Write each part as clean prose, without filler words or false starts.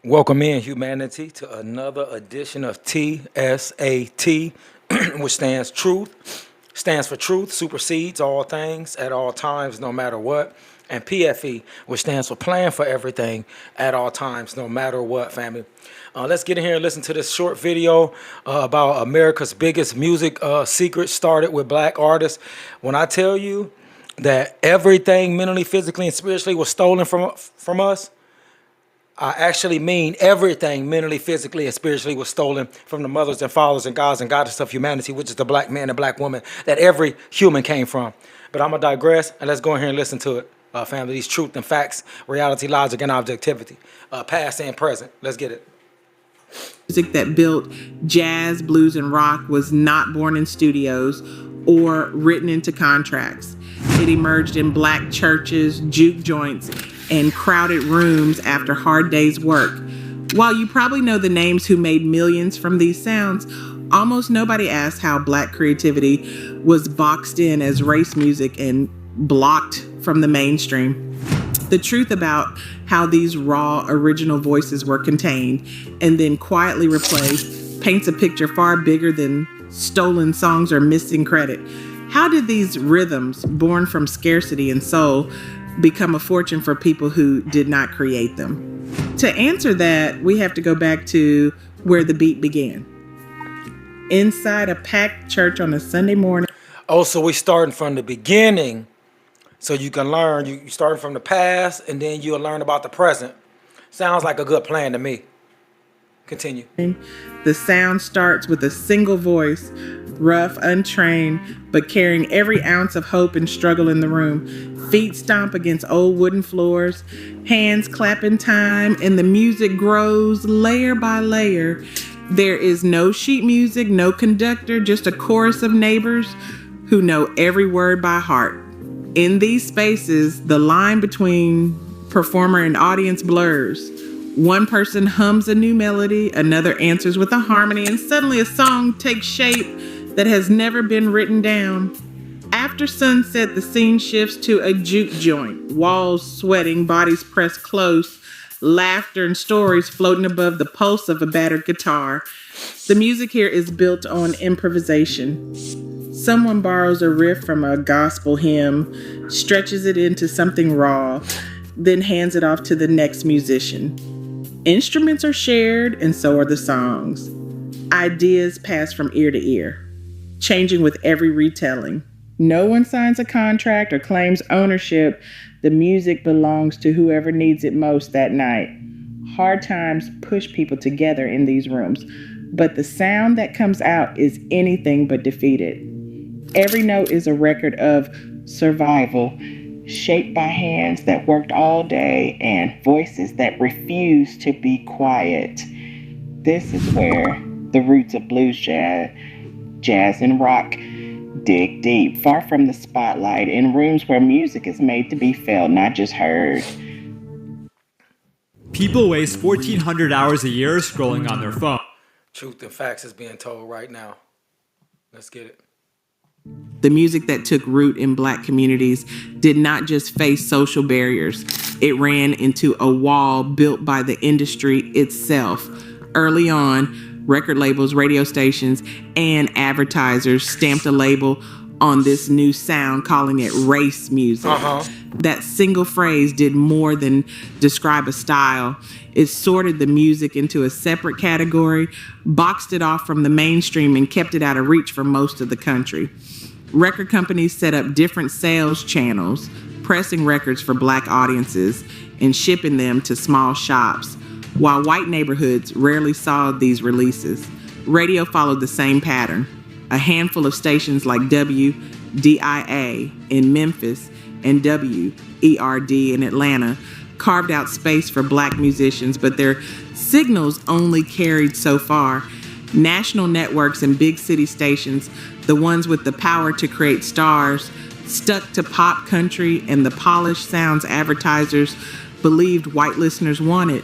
Welcome in, humanity, to another edition of TSAT, which stands for truth, supersedes all things at all times, no matter what. And P.F.E, which stands for plan for everything at all times, no matter what, family. Let's get in here and listen to this short video about America's biggest music secret started with black artists. When I tell you that everything mentally, physically, and spiritually was stolen from us, I actually mean everything mentally, physically, and spiritually was stolen from the mothers and fathers and gods and goddesses of humanity, which is the black man and black woman that every human came from. But I'm going to digress, and let's go in here and listen to it. Family, these truth and facts, reality, logic, and objectivity, past and present. Let's get it. Music that built jazz, blues, and rock was not born in studios or written into contracts. It emerged in black churches, juke joints, and crowded rooms after hard days' work. While you probably know the names who made millions from these sounds, almost nobody asked how black creativity was boxed in as race music and blocked from the mainstream. The truth about how these raw, original voices were contained and then quietly replaced paints a picture far bigger than stolen songs or missing credit. How did these rhythms, born from scarcity and soul, become a fortune for people who did not create them? To answer that, we have to go back to where the beat began. Inside a packed church on a Sunday morning. Oh, so we starting from the beginning, so you can learn. You starting from the past, and then you'll learn about the present. Sounds like a good plan to me. Continue. The sound starts with a single voice, rough, untrained, but carrying every ounce of hope and struggle in the room. Feet stomp against old wooden floors, hands clap in time, and the music grows layer by layer. There is no sheet music, no conductor, just a chorus of neighbors who know every word by heart. In these spaces, the line between performer and audience blurs. One person hums a new melody, another answers with a harmony, and suddenly a song takes shape that has never been written down. After sunset, the scene shifts to a juke joint, walls sweating, bodies pressed close, laughter and stories floating above the pulse of a battered guitar. The music here is built on improvisation. Someone borrows a riff from a gospel hymn, stretches it into something raw, then hands it off to the next musician. Instruments are shared, and so are the songs. Ideas pass from ear to ear, changing with every retelling. No one signs a contract or claims ownership. The music belongs to whoever needs it most that night. Hard times push people together in these rooms, but the sound that comes out is anything but defeated. Every note is a record of survival, shaped by hands that worked all day and voices that refused to be quiet. This is where the roots of blues jazz and rock dig deep, far from the spotlight, in rooms where music is made to be felt, not just heard. People waste 1,400 hours a year scrolling on their phone. Truth and facts is being told right now. Let's get it. The music that took root in black communities did not just face social barriers. It ran into a wall built by the industry itself. Early on, record labels, radio stations, and advertisers stamped a label on this new sound, calling it race music. That single phrase did more than describe a style. It sorted the music into a separate category, boxed it off from the mainstream, and kept it out of reach for most of the country. Record companies set up different sales channels, pressing records for black audiences and shipping them to small shops. While white neighborhoods rarely saw these releases, radio followed the same pattern. A handful of stations like WDIA in Memphis and WERD in Atlanta carved out space for black musicians, but their signals only carried so far. National networks and big city stations, the ones with the power to create stars, stuck to pop country and the polished sounds advertisers believed white listeners wanted.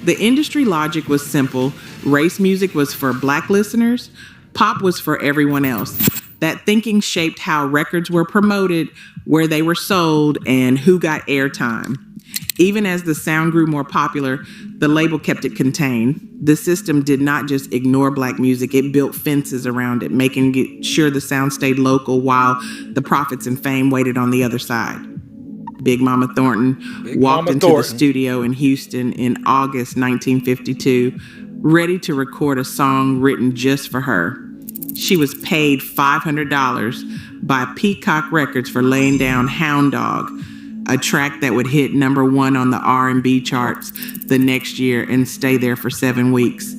The industry logic was simple. Race music was for black listeners. Pop was for everyone else. That thinking shaped how records were promoted, where they were sold, and who got airtime. Even as the sound grew more popular, the label kept it contained. The system did not just ignore black music, it built fences around it, making sure the sound stayed local while the profits and fame waited on the other side. Big Mama Thornton walked into the studio in Houston in August 1952, ready to record a song written just for her. She was paid $500 by Peacock Records for laying down Hound Dog, a track that would hit #1 on the R&B charts the next year and stay there for 7 weeks.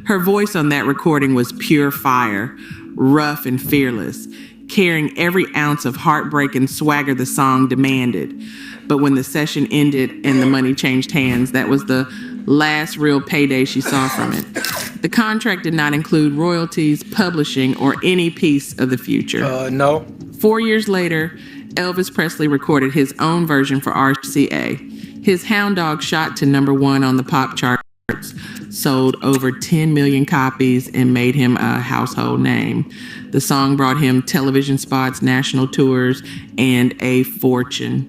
Her voice on that recording was pure fire, rough and fearless, carrying every ounce of heartbreak and swagger the song demanded. But when the session ended and the money changed hands, that was the last real payday she saw from it. The contract did not include royalties, publishing, or any piece of the future. No. 4 years later, Elvis Presley recorded his own version for RCA. His Hound Dog shot to #1 on the pop charts, sold over 10 million copies, and made him a household name. The song brought him television spots, national tours, and a fortune.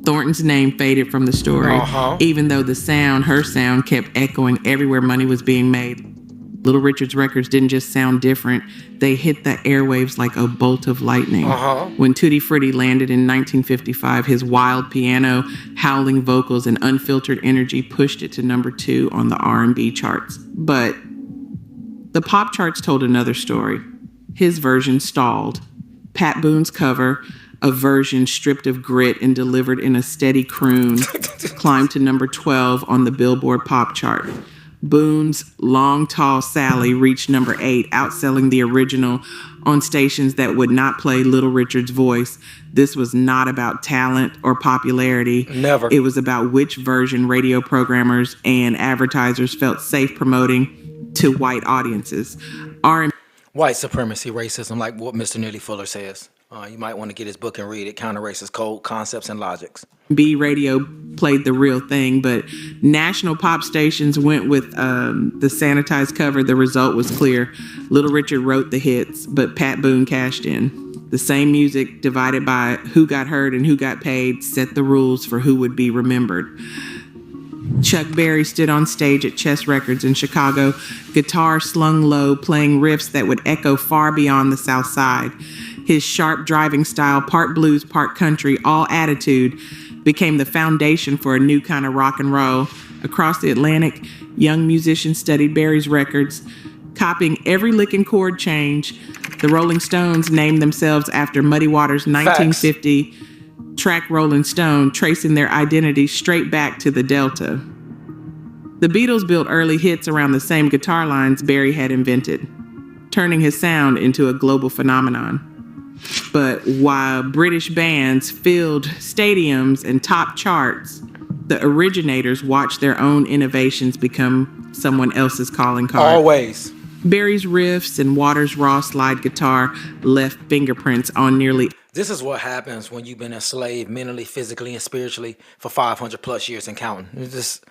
Thornton's name faded from the story, even though her sound kept echoing everywhere money was being made. Little Richard's records didn't just sound different, they hit the airwaves like a bolt of lightning. When Tutti Frutti landed in 1955, his wild piano, howling vocals, and unfiltered energy pushed it to #2 on the R&B charts. But the pop charts told another story. His version stalled. Pat Boone's cover, a version stripped of grit and delivered in a steady croon, climbed to #12 on the Billboard pop chart. Boone's Long Tall Sally reached #8, outselling the original on stations that would not play Little Richard's voice. This was not about talent or popularity. Never. It was about which version radio programmers and advertisers felt safe promoting to white audiences. White supremacy, racism, like what Mr. Neely Fuller says. You might want to get his book and read it, Counter-Racist Code, Concepts and Logics. B radio played the real thing, but national pop stations went with the sanitized cover. The result was clear. Little Richard wrote the hits, but Pat Boone cashed in. The same music, divided by who got heard and who got paid, set the rules for who would be remembered. Chuck Berry stood on stage at Chess Records in Chicago, guitar slung low, playing riffs that would echo far beyond the South Side. His sharp driving style, part blues, part country, all attitude, became the foundation for a new kind of rock and roll. Across the Atlantic, young musicians studied Berry's records, copying every lick and chord change. The Rolling Stones named themselves after Muddy Waters' 1950 track Rolling Stone, tracing their identity straight back to the Delta. The Beatles built early hits around the same guitar lines Berry had invented, turning his sound into a global phenomenon. But while British bands filled stadiums and top charts, the originators watched their own innovations become someone else's calling card. Always. Berry's riffs and Waters' raw slide guitar left fingerprints on nearly... This is what happens when you've been enslaved mentally, physically, and spiritually for 500 plus years and counting. It just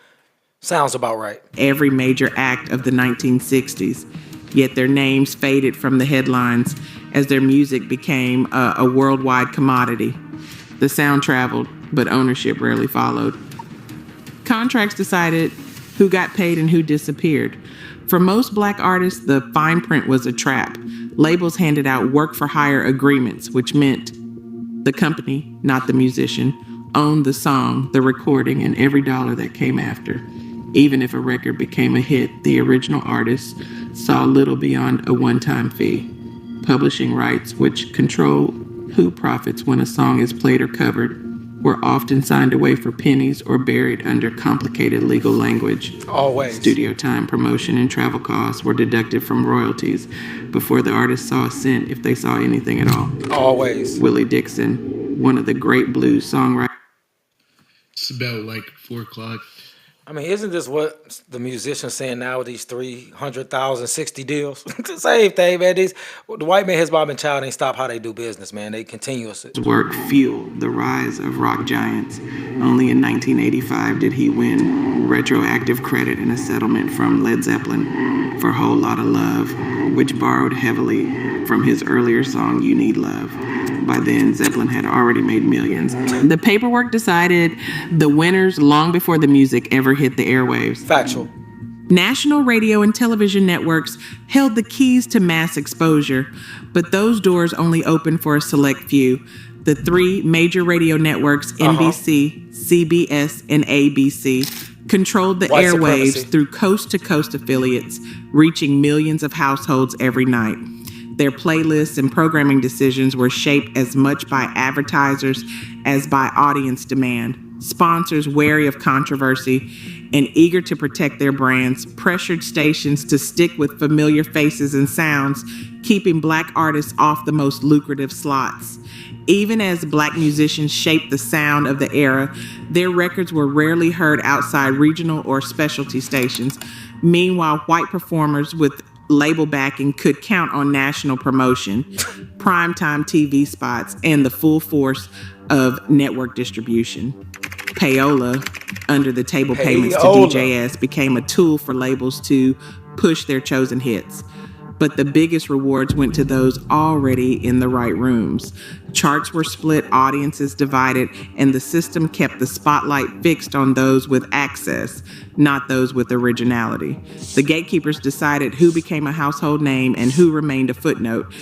sounds about right. Every major act of the 1960s, yet their names faded from the headlines as their music became a worldwide commodity. The sound traveled, but ownership rarely followed. Contracts decided who got paid and who disappeared. For most black artists, the fine print was a trap. Labels handed out work-for-hire agreements, which meant the company, not the musician, owned the song, the recording, and every dollar that came after. Even if a record became a hit, the original artist saw little beyond a one-time fee. Publishing rights, which control who profits when a song is played or covered, were often signed away for pennies or buried under complicated legal language. Always. Studio time, promotion, and travel costs were deducted from royalties before the artist saw a cent, if they saw anything at all. Always. Willie Dixon, one of the great blues songwriters. It's about like 4 o'clock. I mean, isn't this what the musicians saying now with these 300,000, 60 deals? It's the same thing, man. The white man, his mom and child ain't stop how they do business, man. They continuous. Work fueled the rise of rock giants. Only in 1985 did he win retroactive credit in a settlement from Led Zeppelin for Whole Lotta Love, which borrowed heavily from his earlier song, You Need Love. By then, Zeppelin had already made millions. The paperwork decided the winners long before the music ever hit the airwaves. Factual. National radio and television networks held the keys to mass exposure, but those doors only opened for a select few. The three major radio networks, NBC, CBS, and ABC, controlled the White airwaves supremacy. through coast-to-coast affiliates, reaching millions of households every night. Their playlists and programming decisions were shaped as much by advertisers as by audience demand. Sponsors, wary of controversy and eager to protect their brands, pressured stations to stick with familiar faces and sounds, keeping Black artists off the most lucrative slots. Even as Black musicians shaped the sound of the era, their records were rarely heard outside regional or specialty stations. Meanwhile, white performers with label backing could count on national promotion, primetime TV spots, and the full force of network distribution. Payola, under the table payments to Payola. DJs, became a tool for labels to push their chosen hits. But the biggest rewards went to those already in the right rooms. Charts were split, audiences divided, and the system kept the spotlight fixed on those with access, not those with originality. The gatekeepers decided who became a household name and who remained a footnote.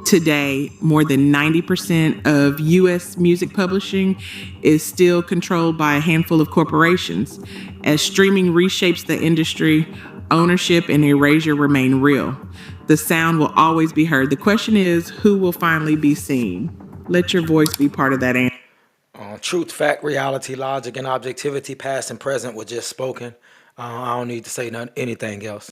Today, more than 90% of U.S. music publishing is still controlled by a handful of corporations. As streaming reshapes the industry, ownership and erasure remain real. The sound will always be heard. The question is, who will finally be seen? Let your voice be part of that answer. Truth, fact, reality, logic, and objectivity, past and present, were just spoken. I don't need to say anything else.